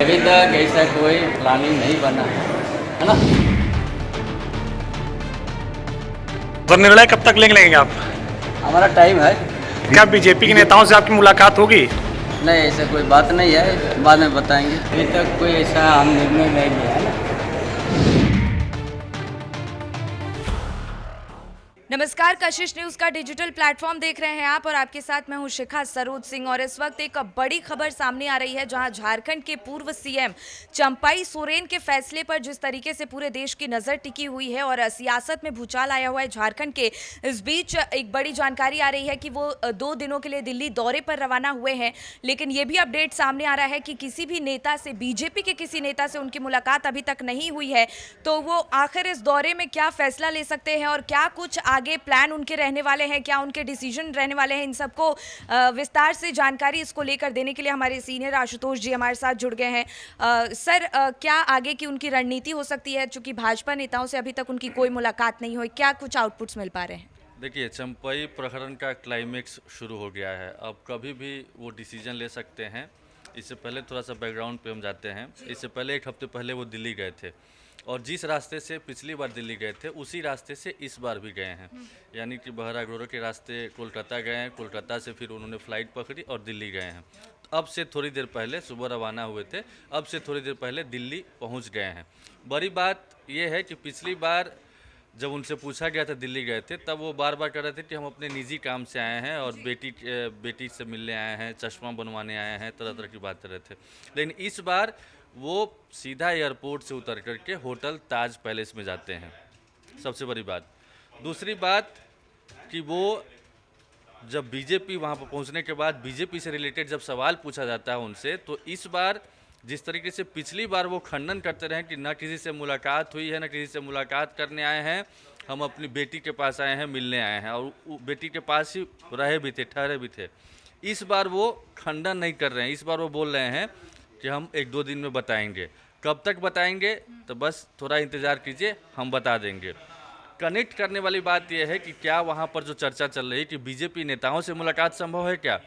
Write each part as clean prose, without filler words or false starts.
अभी तक ऐसा कोई प्लानिंग नहीं बना है ना। तो निर्णय कब तक लेंगे आप? हमारा टाइम है। क्या बीजेपी के नेताओं से आपकी मुलाकात होगी? नहीं, ऐसा कोई बात नहीं है, बाद में बताएंगे। अभी तक कोई ऐसा हम निर्णय नहीं लिया है ना। नमस्कार, कशिश न्यूज का डिजिटल प्लेटफॉर्म देख रहे हैं आप और आपके साथ मैं हूं शिखा सरोज सिंह। और इस वक्त एक बड़ी खबर सामने आ रही है जहां झारखंड के पूर्व सीएम चंपाई सोरेन के फैसले पर जिस तरीके से पूरे देश की नजर टिकी हुई है और सियासत में भूचाल आया हुआ है झारखंड के, इस बीच एक बड़ी जानकारी आ रही है कि वो 2 दिनों के लिए दिल्ली दौरे पर रवाना हुए हैं। लेकिन ये भी अपडेट सामने आ रहा है कि किसी भी नेता से, बीजेपी के किसी नेता से उनकी मुलाकात अभी तक नहीं हुई है। तो वो आखिर इस दौरे में क्या फैसला ले सकते हैं और क्या कुछ आगे प्लान उनके रहने वाले हैं, क्या उनके डिसीजन रहने वाले हैं, इन सबको विस्तार से जानकारी इसको लेकर देने के लिए हमारे सीनियर आशुतोष जी हमारे साथ जुड़ गए हैं। सर, क्या आगे की उनकी रणनीति हो सकती है? चूंकि भाजपा नेताओं से अभी तक उनकी कोई मुलाकात नहीं हुई, क्या कुछ आउटपुट्स मिल पा रहे हैं? देखिए, चंपाई प्रकरण का क्लाइमेक्स शुरू हो गया है। अब कभी भी वो डिसीजन ले सकते हैं। इससे पहले थोड़ा सा बैकग्राउंड पे हम जाते हैं। इससे पहले 1 हफ्ते पहले वो दिल्ली गए थे और जिस रास्ते से पिछली बार दिल्ली गए थे उसी रास्ते से इस बार भी गए हैं। यानी कि बहरागोड़ा के रास्ते कोलकाता गए हैं, कोलकाता से फिर उन्होंने फ़्लाइट पकड़ी और दिल्ली गए हैं। अब से थोड़ी देर पहले सुबह रवाना हुए थे, अब से थोड़ी देर पहले दिल्ली पहुंच गए हैं। बड़ी बात यह है कि पिछली बार जब उनसे पूछा गया था दिल्ली गए थे, तब वो बार बार कह रहे थे कि हम अपने निजी काम से आए हैं और बेटी से मिलने आए हैं, चश्मा बनवाने आए हैं, तरह तरह की बात कर रहे थे। लेकिन इस बार वो सीधा एयरपोर्ट से उतर करके होटल ताज पैलेस में जाते हैं, सबसे बड़ी बात। दूसरी बात कि वो जब बीजेपी वहाँ पर पहुँचने के बाद बीजेपी से रिलेटेड जब सवाल पूछा जाता है उनसे, तो इस बार जिस तरीके से पिछली बार वो खंडन करते रहे कि न किसी से मुलाकात हुई है, न किसी से मुलाकात करने आए हैं, हम अपनी बेटी के पास आए हैं, मिलने आए हैं, और बेटी के पास ही रहे भी थे, ठहरे भी थे। इस बार वो खंडन नहीं कर रहे हैं। इस बार वो बोल रहे हैं कि हम 1-2 दिन में बताएंगे। कब तक बताएंगे? तो बस थोड़ा इंतज़ार कीजिए, हम बता देंगे। कनेक्ट करने वाली बात यह है कि क्या वहाँ पर जो चर्चा चल रही है कि बीजेपी नेताओं से मुलाकात संभव है क्या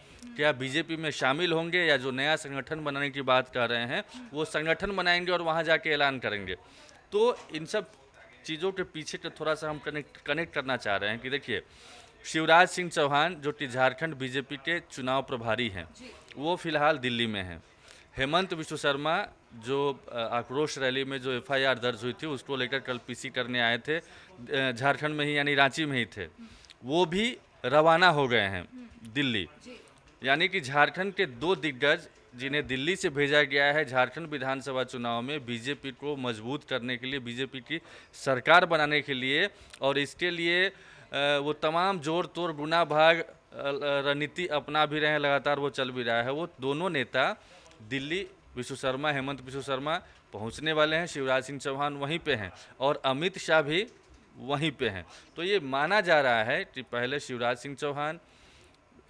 बीजेपी में शामिल होंगे, या जो नया संगठन बनाने की बात कर रहे हैं वो संगठन बनाएंगे और वहाँ जाके ऐलान करेंगे। तो इन सब चीज़ों के पीछे तो थोड़ा सा हम कनेक्ट करना चाह रहे हैं कि देखिए, शिवराज सिंह चौहान जो कि झारखंड बीजेपी के चुनाव प्रभारी हैं, वो फिलहाल दिल्ली में हैं। हेमंत बिश्व शर्मा जो आक्रोश रैली में जो एफआईआर दर्ज हुई थी उसको लेकर कल पीसी करने आए थे, झारखंड में ही यानी रांची में ही थे, वो भी रवाना हो गए हैं दिल्ली। यानी कि झारखंड के 2 दिग्गज जिन्हें दिल्ली से भेजा गया है झारखंड विधानसभा चुनाव में बीजेपी को मजबूत करने के लिए, बीजेपी की सरकार बनाने के लिए, और इसके लिए वो तमाम जोड़ तोड़ गुना भाग रणनीति अपना भी रहे हैं, लगातार वो चल भी रहा है। वो दोनों नेता दिल्ली, विश्व शर्मा, हेमंत बिश्व शर्मा पहुंचने वाले हैं, शिवराज सिंह चौहान वहीं पे हैं और अमित शाह भी वहीं पे हैं। तो ये माना जा रहा है कि पहले शिवराज सिंह चौहान,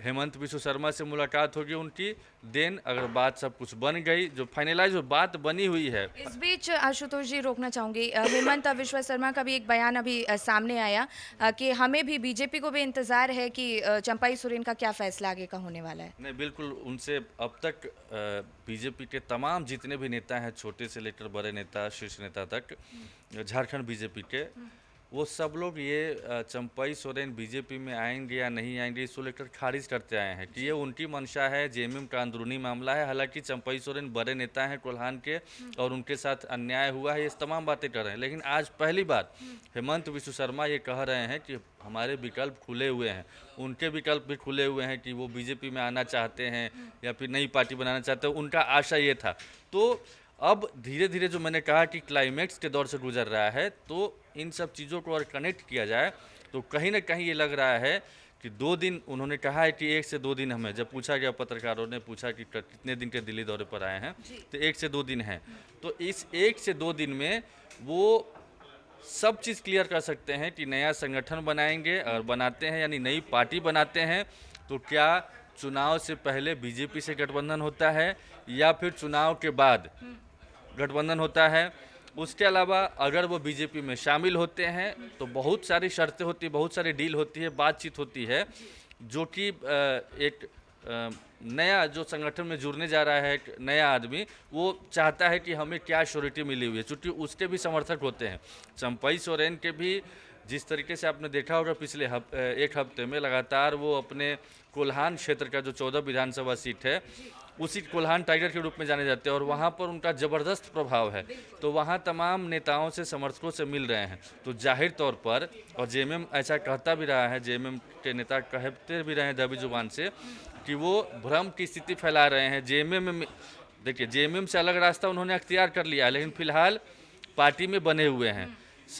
हेमंत बिश्व शर्मा से मुलाकात होगी उनकी, देन अगर बात सब कुछ बन गई, जो फाइनलाइज जो बात बनी हुई है। इस बीच आशुतोष जी रोकना चाहूंगी, हेमंत बिश्व शर्मा का भी एक बयान अभी सामने आया कि हमें भी, बीजेपी को भी इंतजार है कि चंपाई सोरेन का क्या फैसला आगे का होने वाला है। नहीं, बिल्कुल उनसे अब तक बीजेपी के तमाम जितने भी नेता हैं, छोटे से लेकर बड़े नेता, शीर्ष नेता तक, झारखंड बीजेपी के, वो सब लोग ये चंपाई सोरेन बीजेपी में आएंगे या नहीं आएंगे इसको लेकर खारिज करते आए हैं कि ये उनकी मंशा है, जेएमएम का अंदरूनी मामला है। हालांकि चंपाई सोरेन बड़े नेता हैं कोल्हान के और उनके साथ अन्याय हुआ है, ये तमाम बातें कर रहे हैं। लेकिन आज पहली बार हेमंत बिश्व शर्मा ये कह रहे हैं कि हमारे विकल्प खुले हुए हैं, उनके विकल्प भी खुले हुए हैं कि वो बीजेपी में आना चाहते हैं या फिर नई पार्टी बनाना चाहते हैं। उनका आशा ये था। तो अब धीरे धीरे जो मैंने कहा कि क्लाइमेक्स के दौर से गुजर रहा है, तो इन सब चीज़ों को अगर कनेक्ट किया जाए तो कहीं ना कहीं ये लग रहा है कि 2 दिन, उन्होंने कहा है कि 1 से 2 दिन हमें, जब पूछा गया, पत्रकारों ने पूछा कि कितने दिन के दिल्ली दौरे पर आए हैं, तो 1 से 2 दिन हैं। तो इस 1 से 2 दिन में वो सब चीज़ क्लियर कर सकते हैं कि नया संगठन बनाएंगे, और बनाते हैं यानी नई पार्टी बनाते हैं, तो क्या चुनाव से पहले बीजेपी से गठबंधन होता है या फिर चुनाव के बाद गठबंधन होता है। उसके अलावा अगर वो बीजेपी में शामिल होते हैं तो बहुत सारी शर्तें होती है, बहुत सारी डील होती है, बातचीत होती है, जो कि एक नया जो संगठन में जुड़ने जा रहा है एक नया आदमी, वो चाहता है कि हमें क्या श्योरिटी मिली हुई है, चूँकि उसके भी समर्थक होते हैं। चंपई सोरेन के भी जिस तरीके से आपने देखा होगा पिछले एक हफ्ते में लगातार वो अपने कोल्हान क्षेत्र का जो 14 विधानसभा सीट है उसी कोल्हान टाइगर के रूप में जाने जाते हैं और वहाँ पर उनका ज़बरदस्त प्रभाव है। तो वहाँ तमाम नेताओं से समर्थकों से मिल रहे हैं। तो जाहिर तौर पर, और जेएमएम ऐसा कहता भी रहा है, जेएमएम के नेता कहते भी रहे हैं दबी जुबान से कि वो भ्रम की स्थिति फैला रहे हैं। जेएमएम में देखिए, जेएमएम से अलग रास्ता उन्होंने अख्तियार कर लिया है, लेकिन फिलहाल पार्टी में बने हुए हैं।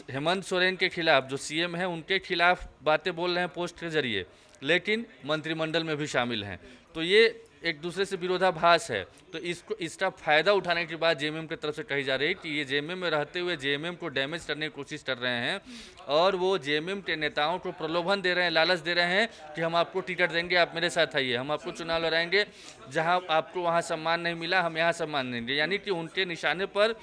हेमंत सोरेन के खिलाफ जो सीएम हैं उनके खिलाफ बातें बोल रहे हैं पोस्ट के जरिए, लेकिन मंत्रिमंडल में भी शामिल हैं। तो ये एक दूसरे से विरोधाभास है। तो इसका फायदा उठाने की बात जेएमएम की तरफ से कही जा रही है कि ये जेएमएम में रहते हुए जेएमएम को डैमेज करने की कोशिश कर रहे हैं और वो जेएमएम के नेताओं को प्रलोभन दे रहे हैं, लालच दे रहे हैं कि हम आपको टिकट देंगे, आप मेरे साथ आइए, हम आपको चुनाव लड़ाएंगे, जहां आपको वहां सम्मान नहीं मिला हम यहाँ सम्मान देंगे। यानी कि उनके निशाने पर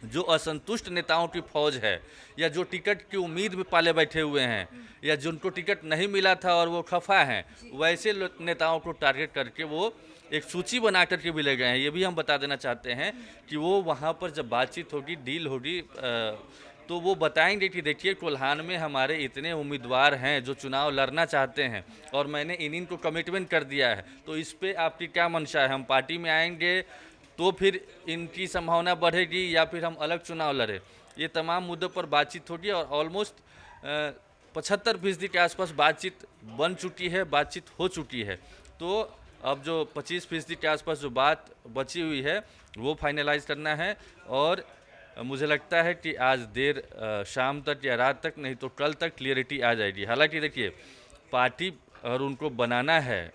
जो असंतुष्ट नेताओं की फौज है या जो टिकट की उम्मीद में पाले बैठे हुए हैं या जिनको टिकट नहीं मिला था और वो खफा हैं, वैसे नेताओं को टारगेट करके वो एक सूची बना करके भी ले गए हैं। ये भी हम बता देना चाहते हैं कि वो वहाँ पर जब बातचीत होगी, डील होगी, तो वो बताएंगे कि देखिए कोल्हान में हमारे इतने उम्मीदवार हैं जो चुनाव लड़ना चाहते हैं और मैंने इन को कमिटमेंट कर दिया है, तो इस पर आपकी क्या मंशा है, हम पार्टी में आएंगे तो फिर इनकी संभावना बढ़ेगी या फिर हम अलग चुनाव लड़ें। ये तमाम मुद्दों पर बातचीत होगी और ऑलमोस्ट 75% के आसपास बातचीत बन चुकी है, बातचीत हो चुकी है। तो अब जो 25% के आसपास जो बात बची हुई है वो फाइनलाइज करना है और मुझे लगता है कि आज देर शाम तक या रात तक, नहीं तो कल तक क्लियरिटी आ जाएगी। हालांकि देखिए, पार्टी अगर उनको बनाना है,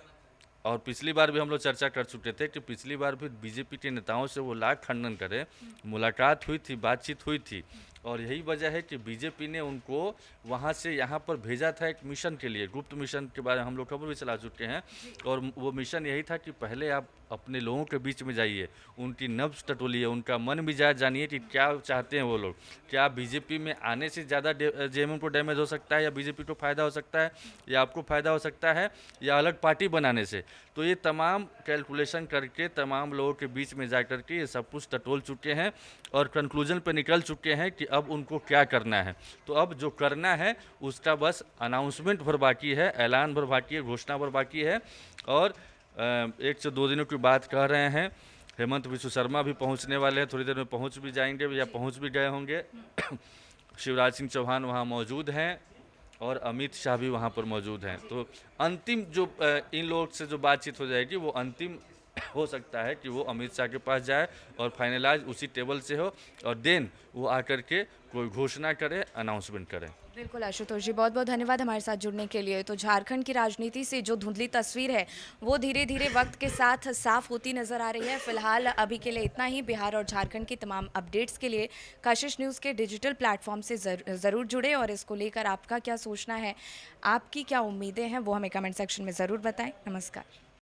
और पिछली बार भी हम लोग चर्चा कर चुके थे कि पिछली बार भी बीजेपी के नेताओं से वो लाख खंडन करे, मुलाकात हुई थी, बातचीत हुई थी, और यही वजह है कि बीजेपी ने उनको वहाँ से यहाँ पर भेजा था एक मिशन के लिए। गुप्त मिशन के बारे में हम लोग खबर भी चला चुके हैं और वो मिशन यही था कि पहले आप अपने लोगों के बीच में जाइए, उनकी नब्ज टटोलिए, उनका मन मिजाज जानिए कि क्या चाहते हैं वो लोग। क्या बीजेपी में आने से ज़्यादा जेएमएम को डैमेज हो सकता है या बीजेपी को फ़ायदा हो सकता है या आपको फ़ायदा हो सकता है या अलग पार्टी बनाने से। तो ये तमाम कैलकुलेशन करके तमाम लोगों के बीच में जा कर के ये सब कुछ टटोल चुके हैं और कंक्लूजन पे निकल चुके हैं कि अब उनको क्या करना है। तो अब जो करना है उसका बस अनाउंसमेंट भर बाकी है, ऐलान भर बाकी है, घोषणा भर बाकी है। और 1 से 2 दिनों की बात कह रहे हैं। हेमंत बिस्व शर्मा भी पहुंचने वाले हैं, थोड़ी देर में पहुंच भी जाएंगे या पहुंच भी गए होंगे। शिवराज सिंह चौहान वहां मौजूद हैं और अमित शाह भी वहां पर मौजूद हैं। तो अंतिम जो इन लोगों से जो बातचीत हो जाएगी वो अंतिम हो सकता है कि वो अमित शाह के पास जाए और फाइनलाइज उसी टेबल से हो और देन वो आकर के कोई घोषणा करे, अनाउंसमेंट करे। बिल्कुल आशुतोष जी, बहुत बहुत धन्यवाद हमारे साथ जुड़ने के लिए। तो झारखंड की राजनीति से जो धुंधली तस्वीर है वो धीरे धीरे वक्त के साथ साफ होती नजर आ रही है। फिलहाल अभी के लिए इतना ही। बिहार और झारखंड की तमाम अपडेट्स के लिए कशिश न्यूज़ के डिजिटल प्लेटफॉर्म से ज़रूर जुड़े और इसको लेकर आपका क्या सोचना है, आपकी क्या उम्मीदें हैं, वो हमें कमेंट सेक्शन में ज़रूर बताएं। नमस्कार।